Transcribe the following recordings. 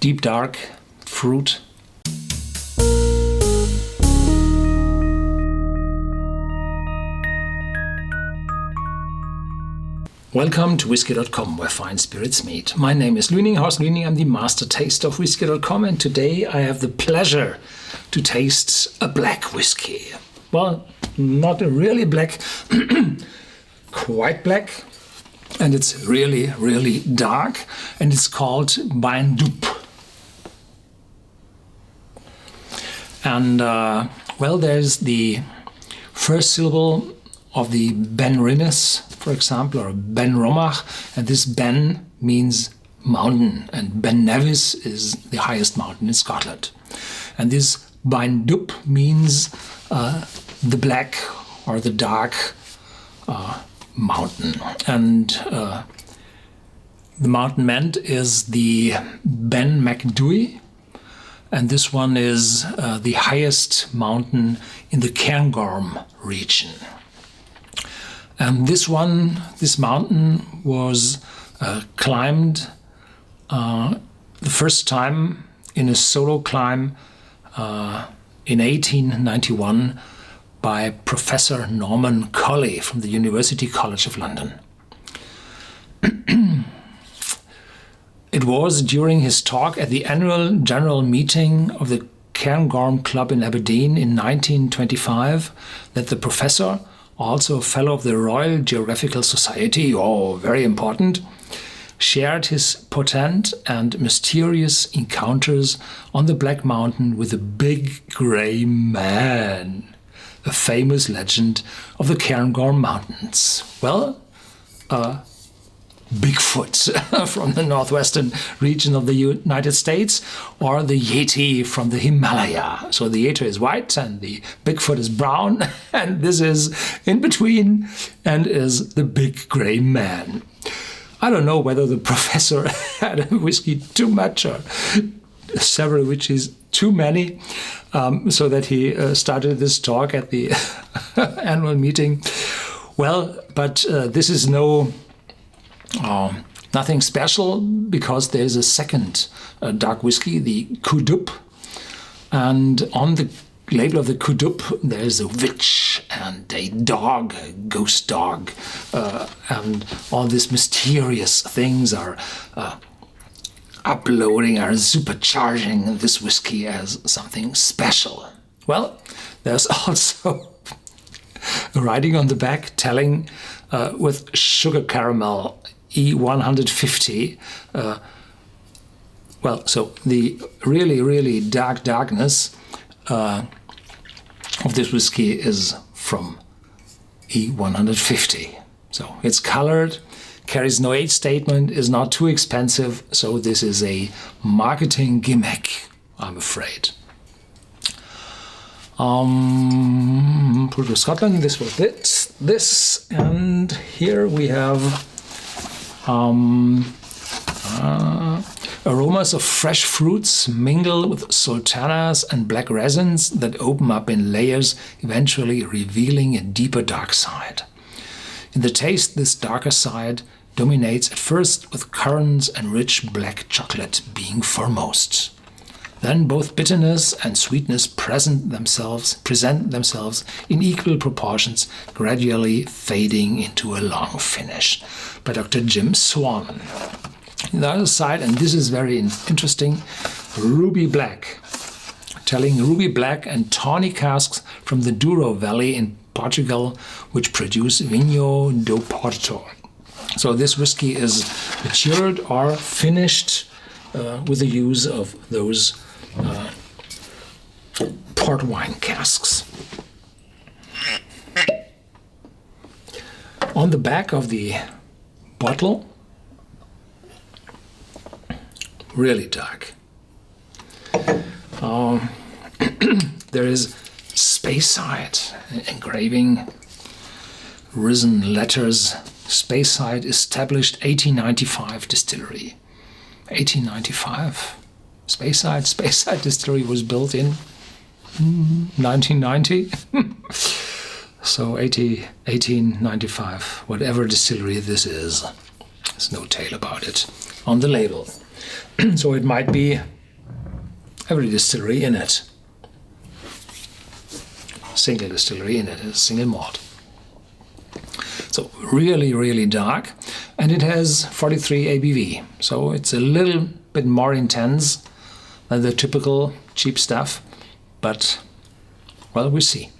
deep dark fruit. Welcome to Whisky.com, where fine spirits meet. My name is Horst Lüning. I'm the master taster of Whisky.com, and today I have the pleasure to taste a black whiskey. Well, not a really black, quite black, and it's really, really dark, and it's called Beinn Dubh. And, there's the first syllable of the Ben Rinnes, for example, or Ben Romach, and this Ben means mountain, and Ben Nevis is the highest mountain in Scotland. And this Beinn Dubh means the black or the dark mountain. And the mountain meant is the Ben Macdui, and this one is the highest mountain in the Cairngorm region. And this mountain was climbed the first time in a solo climb in 1891 by Professor Norman Colley from the University College of London. It was during his talk at the annual general meeting of the Cairngorm Club in Aberdeen in 1925 that the professor, also a fellow of the Royal Geographical Society, very important, shared his potent and mysterious encounters on the Black Mountain with the Big Grey Man, a famous legend of the Cairngorm Mountains. Bigfoot from the northwestern region of the United States, or the Yeti from the Himalaya. So the Yeti is white and the Bigfoot is brown, and this is in between and is the Big Grey Man. I don't know whether the professor had a whiskey too much or several whiskeys too many, so that he started this talk at the annual meeting. But this is nothing special, because there's a second dark whiskey, the Dubh, and on the label of the Dubh there's a witch and a dog, a ghost dog, and all these mysterious things are supercharging this whiskey as something special. Well, there's also a writing on the back telling with sugar caramel E150. So the really, really darkness of this whiskey is from E150. So it's colored, carries no age statement, is not too expensive. So this is a marketing gimmick, I'm afraid. Port Scotland, this was it. This, and here we have aromas of fresh fruits mingle with sultanas and black raisins that open up in layers, eventually revealing a deeper dark side. In the taste, this darker side dominates at first, with currants and rich black chocolate being foremost. Then both bitterness and sweetness present themselves in equal proportions, gradually fading into a long finish. By Dr. Jim Swan. On the other side, and this is very interesting, Ruby Black. Telling Ruby Black and tawny casks from the Douro Valley in Portugal, which produce Vinho do Porto. So this whiskey is matured or finished with the use of those port wine casks. On the back of the bottle, really dark, there is Speyside engraving, risen letters, Speyside established 1895 distillery. 1895? Speyside distillery was built in 1990. So 1895, whatever distillery this is. There's no tale about it on the label. So it might be every distillery in it. Single distillery in it, a single malt. So really, really dark. And it has 43 ABV. So it's a little bit more intense than the typical cheap stuff. But, well, we'll see.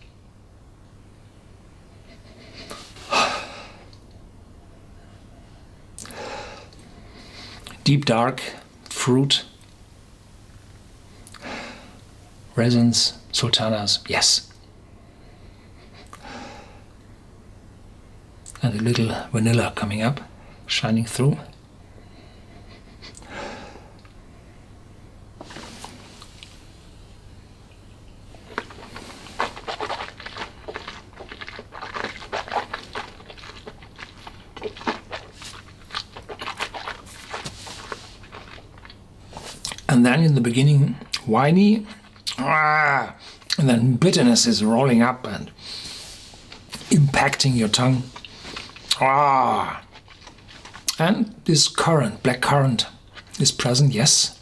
Deep dark fruit, raisins, sultanas, yes. And a little vanilla coming up, shining through. And then in the beginning, winey, and then bitterness is rolling up and impacting your tongue. And this currant, black currant, is present, yes.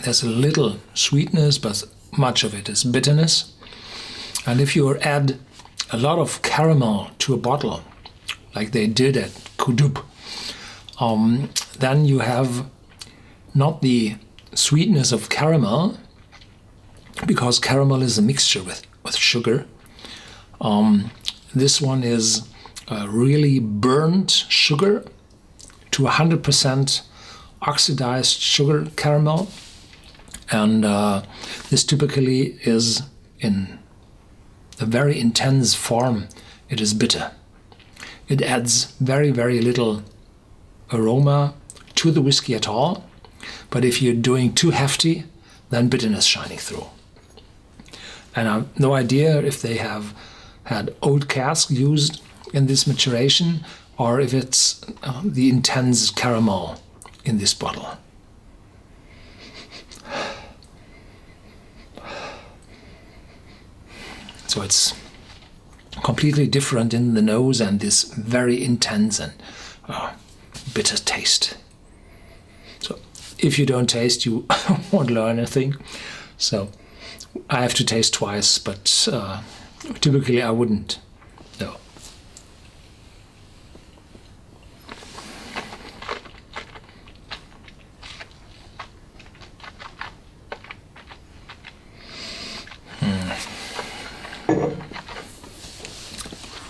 There's a little sweetness, but much of it is bitterness. And if you add a lot of caramel to a bottle, like they did at Beinn Dubh, then you have not the sweetness of caramel, because caramel is a mixture with sugar. This one is really burnt sugar to 100% oxidized sugar caramel. And this typically is in a very intense form. It is bitter. It adds very, very little aroma to the whiskey at all. But if you're doing too hefty, then bitterness shining through. And I have no idea if they have had old casks used in this maturation or if it's the intense caramel in this bottle. So it's completely different in the nose and this very intense and bitter taste. So if you don't taste, you won't learn anything. So I have to taste twice, but typically I wouldn't. No.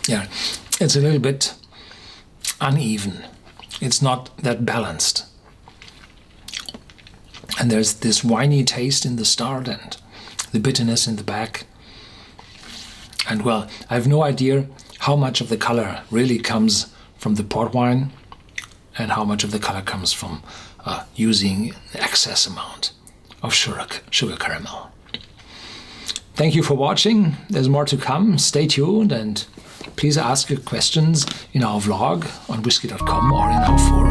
Yeah, it's a little bit uneven. It's not that balanced. And there's this winey taste in the start and the bitterness in the back. And well, I have no idea how much of the color really comes from the port wine and how much of the color comes from using the excess amount of sugar caramel. Thank you for watching. There's more to come. Stay tuned and please ask your questions in our vlog on Whisky.com or in our forum.